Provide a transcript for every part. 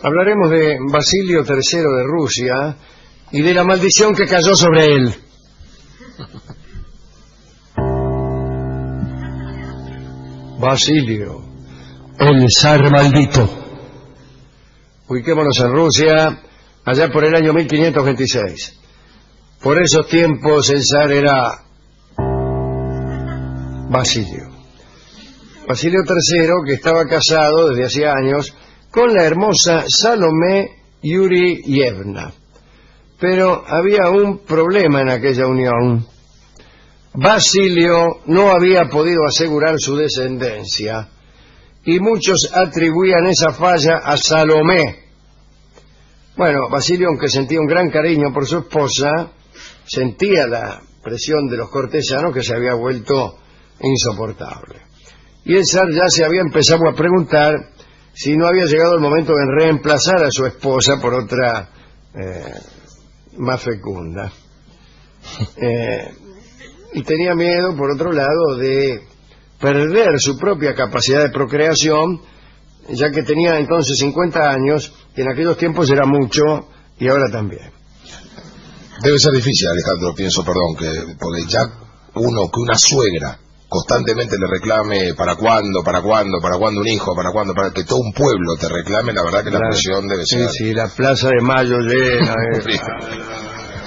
Hablaremos de Basilio III de Rusia y de la maldición que cayó sobre él. Basilio, el zar maldito. Ubiquémonos en Rusia, allá por el año 1526. Por esos tiempos el zar era Basilio. Basilio III, que estaba casado desde hacía años con la hermosa Salomé Yurievna. Pero había un problema en aquella unión. Basilio no había podido asegurar su descendencia y muchos atribuían esa falla a Salomé. Bueno, Basilio, aunque sentía un gran cariño por su esposa, sentía la presión de los cortesanos que se había vuelto insoportable. Y el zar ya se había empezado a preguntar si no había llegado el momento de reemplazar a su esposa por otra más fecunda. Y tenía miedo, por otro lado, de perder su propia capacidad de procreación, ya que tenía entonces 50 años, que en aquellos tiempos era mucho, y ahora también. Debe ser difícil, Alejandro, pienso, porque ya que una suegra constantemente le reclame para cuándo un hijo, para que todo un pueblo te reclame, la verdad que la presión debe ser... Sí, la Plaza de Mayo llena.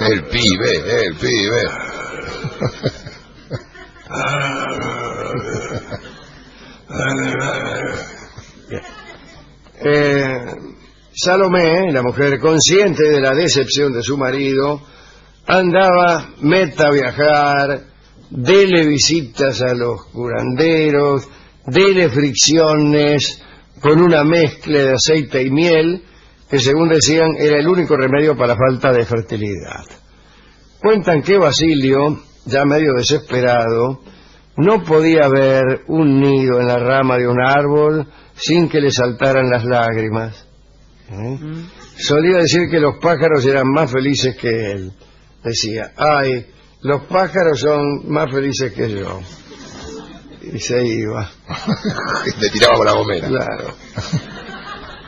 El pibe. Salomé, la mujer consciente de la decepción de su marido, andaba meta a viajar, dele visitas a los curanderos, dele fricciones con una mezcla de aceite y miel, que según decían era el único remedio para la falta de fertilidad. Cuentan que Basilio, ya medio desesperado, no podía ver un nido en la rama de un árbol sin que le saltaran las lágrimas. Solía decir que los pájaros eran más felices que él. Decía, ay, los pájaros son más felices que yo. Y se iba. Le tiraba con la gomera. Claro.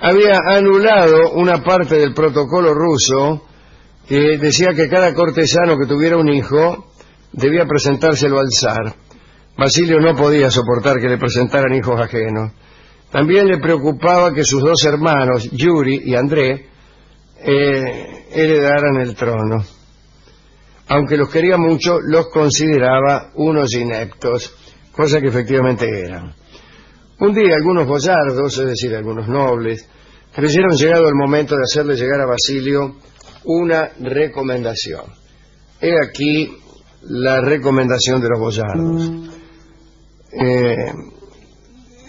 Había anulado una parte del protocolo ruso que decía que cada cortesano que tuviera un hijo debía presentárselo al zar. Basilio no podía soportar que le presentaran hijos ajenos. También le preocupaba que sus dos hermanos, Yuri y André, heredaran el trono. Aunque los quería mucho, los consideraba unos ineptos, cosa que efectivamente eran. Un día algunos boyardos, es decir, algunos nobles, creyeron llegado el momento de hacerle llegar a Basilio una recomendación. He aquí la recomendación de los boyardos.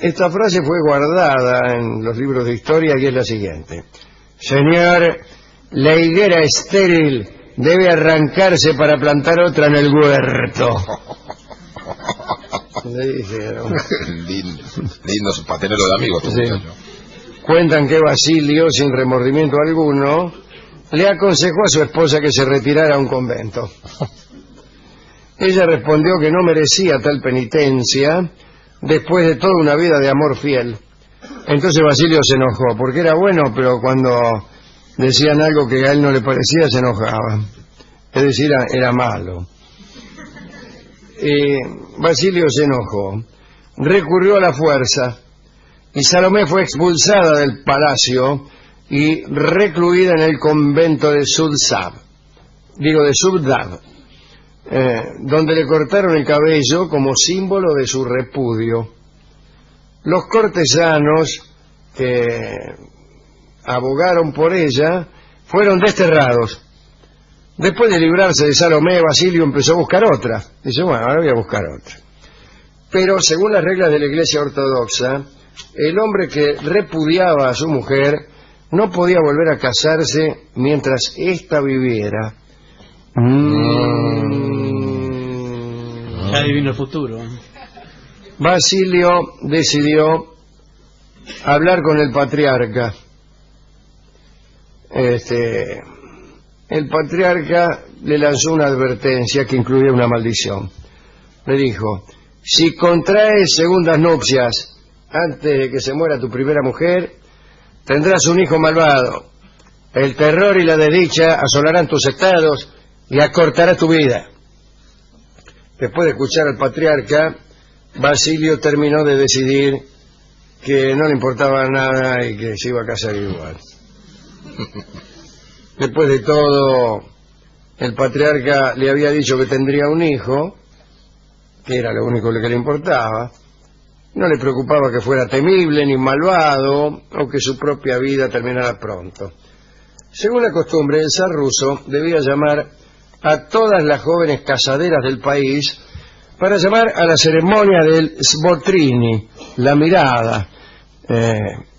Esta frase fue guardada en los libros de historia y es la siguiente: Señor, la higuera estéril debe arrancarse para plantar otra en el huerto. Le dijeron. Lindo para tenerlo de amigos. Sí. Cuentan que Basilio, sin remordimiento alguno, le aconsejó a su esposa que se retirara a un convento. Ella respondió que no merecía tal penitencia después de toda una vida de amor fiel. Entonces Basilio se enojó, porque era bueno, pero cuando decían algo que a él no le parecía, se enojaba. Es decir, era malo. Basilio se enojó, recurrió a la fuerza, y Salomé fue expulsada del palacio y recluida en el convento de Suzdal, donde le cortaron el cabello como símbolo de su repudio. Los cortesanos que abogaron por ella fueron desterrados. Después de librarse de Salomé, Basilio empezó a buscar otra. Dice, bueno, ahora voy a buscar otra. Pero según las reglas de la Iglesia Ortodoxa, el hombre que repudiaba a su mujer no podía volver a casarse mientras ésta viviera. Ya adivino el futuro. Basilio decidió hablar con el patriarca. El patriarca le lanzó una advertencia que incluía una maldición. Le dijo, si contraes segundas nupcias antes de que se muera tu primera mujer, tendrás un hijo malvado. El terror y la desdicha asolarán tus estados y acortará tu vida. Después de escuchar al patriarca, Basilio terminó de decidir que no le importaba nada y que se iba a casar igual. Después de todo, el patriarca le había dicho que tendría un hijo, que era lo único que le importaba. No le preocupaba que fuera temible ni malvado o que su propia vida terminara pronto. Según la costumbre, el zar ruso debía llamar a todas las jóvenes casaderas del país para llamar a la ceremonia del Svotrini, la mirada,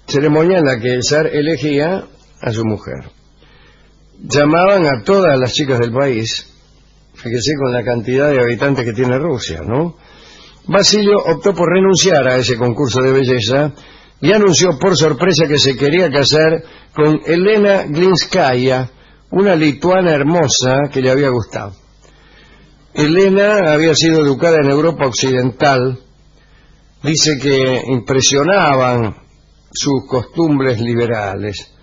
ceremonia en la que el zar elegía a su mujer. Llamaban a todas las chicas del país, fíjese con la cantidad de habitantes que tiene Rusia, ¿no? Basilio optó por renunciar a ese concurso de belleza y anunció por sorpresa que se quería casar con Elena Glinskaya, una lituana hermosa que le había gustado. Elena había sido educada en Europa Occidental. Dice que impresionaban sus costumbres liberales,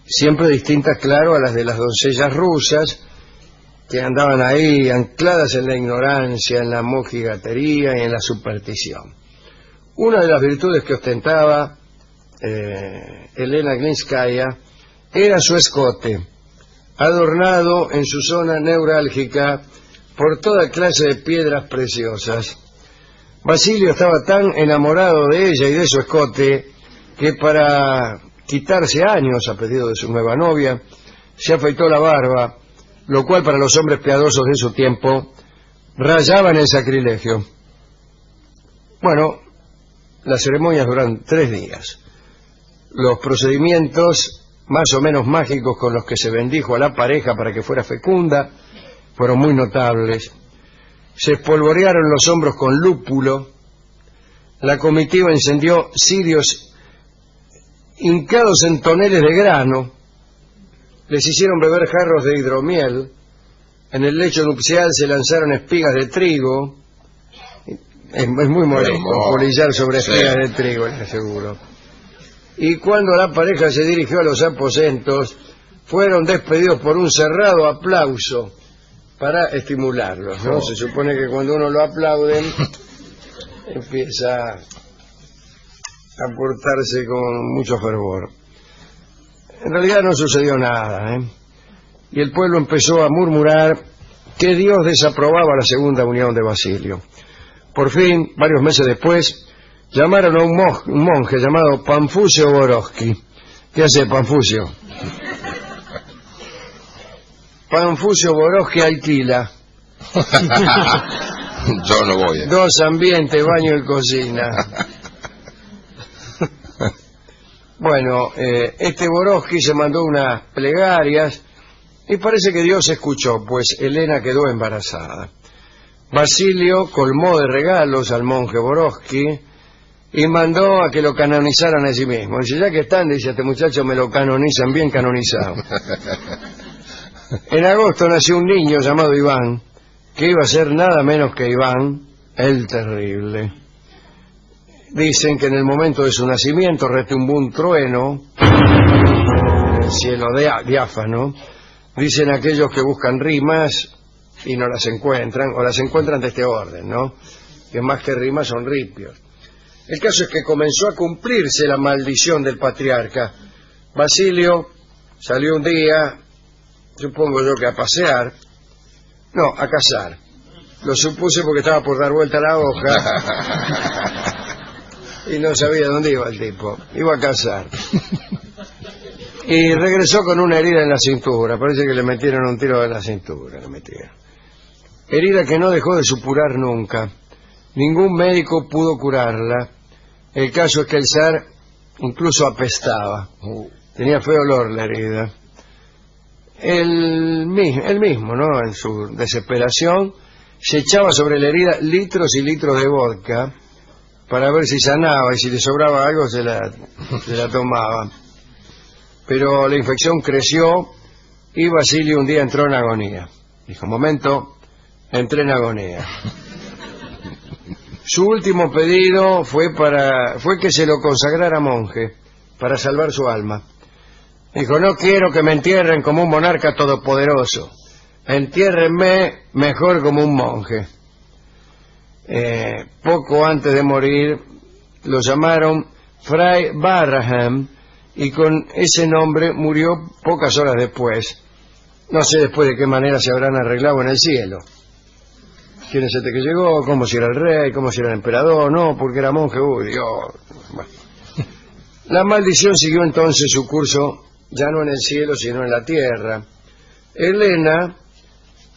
siempre distintas, claro, a las de las doncellas rusas, que andaban ahí ancladas en la ignorancia, en la mojigatería y en la superstición. Una de las virtudes que ostentaba Elena Glinskaya era su escote, adornado en su zona neurálgica por toda clase de piedras preciosas. Basilio estaba tan enamorado de ella y de su escote que para quitarse años a pedido de su nueva novia se afeitó la barba, lo cual para los hombres piadosos de su tiempo rayaba en el sacrilegio. Bueno, las ceremonias duran 3 días. Los procedimientos más o menos mágicos con los que se bendijo a la pareja para que fuera fecunda fueron muy notables. Se espolvorearon los hombros con lúpulo. La comitiva encendió cirios hincados en toneles de grano. Les hicieron beber jarros de hidromiel. En el lecho nupcial se lanzaron espigas de trigo. Es muy molesto polillar sobre espigas de trigo, les aseguro. Y cuando la pareja se dirigió a los aposentos, fueron despedidos por un cerrado aplauso para estimularlos, ¿no? Se supone que cuando uno lo aplauden, empieza a portarse con mucho fervor. En realidad no sucedió nada, y el pueblo empezó a murmurar que Dios desaprobaba la segunda unión de Basilio. Por fin, varios meses después, llamaron a un monje llamado Panfusio Borowski. ¿Qué hace Panfusio? Panfusio Borowski alquila. Yo no voy. 2 ambientes, baño y cocina. Bueno, este Borowski se mandó unas plegarias y parece que Dios escuchó, pues Elena quedó embarazada. Basilio colmó de regalos al monje Borowski y mandó a que lo canonizaran a sí mismo. Dice, ya que están, dice, este muchacho me lo canonizan bien canonizado. En agosto nació un niño llamado Iván, que iba a ser nada menos que Iván el Terrible. Dicen que en el momento de su nacimiento retumbó un trueno en el cielo diáfano. Dicen aquellos que buscan rimas y no las encuentran, o las encuentran de este orden, ¿no? Que más que rimas son ripios. El caso es que comenzó a cumplirse la maldición del patriarca. Basilio salió un día, supongo yo que a pasear, no, a cazar. Lo supuse porque estaba por dar vuelta a la hoja y no sabía dónde iba el tipo. Iba a cazar. Y regresó con una herida en la cintura. Parece que le metieron un tiro en la cintura. Herida que no dejó de supurar nunca. Ningún médico pudo curarla. El caso es que el zar incluso apestaba. Tenía feo olor la herida. Él mismo, ¿no? En su desesperación, se echaba sobre la herida litros y litros de vodka para ver si sanaba, y si le sobraba algo se la tomaba. Pero la infección creció y Basilio un día entró en agonía. Dijo, momento, entré en agonía. Su último pedido fue que se lo consagrara monje para salvar su alma. Dijo: no quiero que me entierren como un monarca todopoderoso, entiérrenme mejor como un monje. Poco antes de morir lo llamaron Fray Barham, y con ese nombre murió pocas horas después. No sé después de qué manera se habrán arreglado en el cielo. ¿Quién es este que llegó? ¿Cómo si era el rey? ¿Cómo si era el emperador? No, porque era monje. Uy, Dios. Bueno. La maldición siguió entonces su curso, ya no en el cielo, sino en la tierra. Helena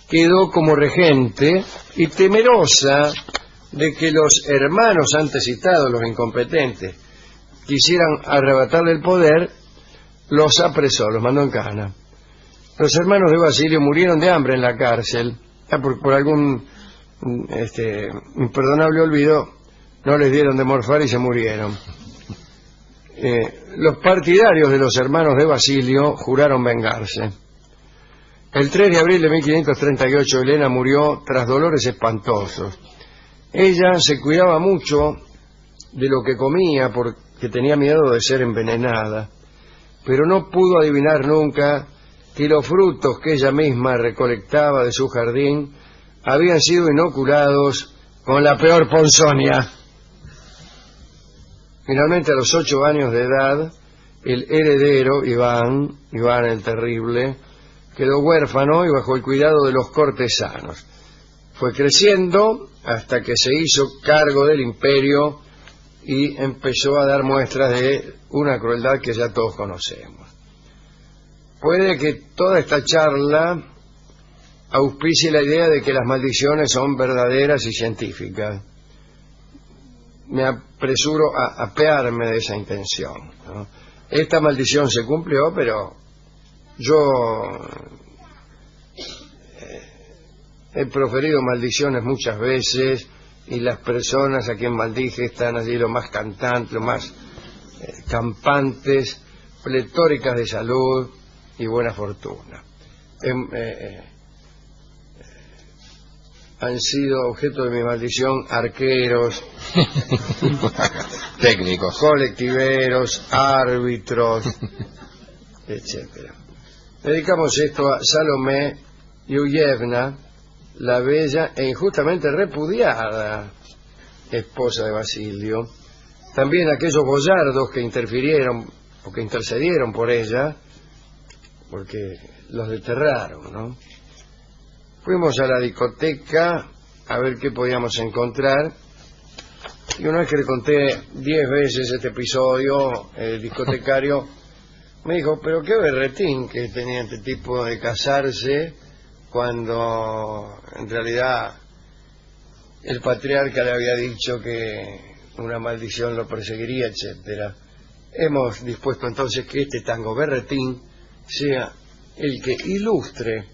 quedó como regente y, temerosa de que los hermanos antes citados, los incompetentes, quisieran arrebatarle el poder, los apresó, los mandó en cana. Los hermanos de Basilio murieron de hambre en la cárcel, por algún imperdonable olvido, no les dieron de morfar y se murieron. Los partidarios de los hermanos de Basilio juraron vengarse. El 3 de abril de 1538 Helena murió tras dolores espantosos. Ella se cuidaba mucho de lo que comía porque tenía miedo de ser envenenada, pero no pudo adivinar nunca que los frutos que ella misma recolectaba de su jardín habían sido inoculados con la peor ponzoña. Finalmente, a los 8 años de edad, el heredero, Iván el Terrible, quedó huérfano y bajo el cuidado de los cortesanos. Fue creciendo hasta que se hizo cargo del imperio y empezó a dar muestras de una crueldad que ya todos conocemos. Puede que toda esta charla auspicie la idea de que las maldiciones son verdaderas y científicas. Me apresuro a apearme de esa intención, ¿no? Esta maldición se cumplió, pero yo he proferido maldiciones muchas veces y las personas a quien maldije están allí lo más cantantes, lo más campantes, pletóricas de salud y buena fortuna. Han sido objeto de mi maldición arqueros, técnicos, colectiveros, árbitros, etcétera. Dedicamos esto a Salomé Yuyevna, la bella e injustamente repudiada esposa de Basilio. También a aquellos boyardos que interfirieron o que intercedieron por ella, porque los desterraron, ¿no? Fuimos a la discoteca a ver qué podíamos encontrar, y una vez que le conté 10 veces este episodio, el discotecario me dijo: pero qué berretín que tenía este tipo de casarse cuando en realidad el patriarca le había dicho que una maldición lo perseguiría, etcétera. Hemos dispuesto entonces que este tango berretín sea el que ilustre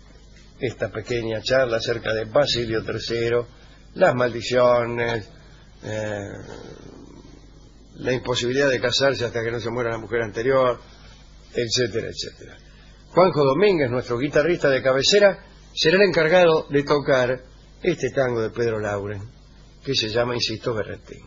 esta pequeña charla acerca de Basilio III, las maldiciones, la imposibilidad de casarse hasta que no se muera la mujer anterior, etcétera, etcétera. Juanjo Domínguez, nuestro guitarrista de cabecera, será el encargado de tocar este tango de Pedro Lauren, que se llama, insisto, berretín.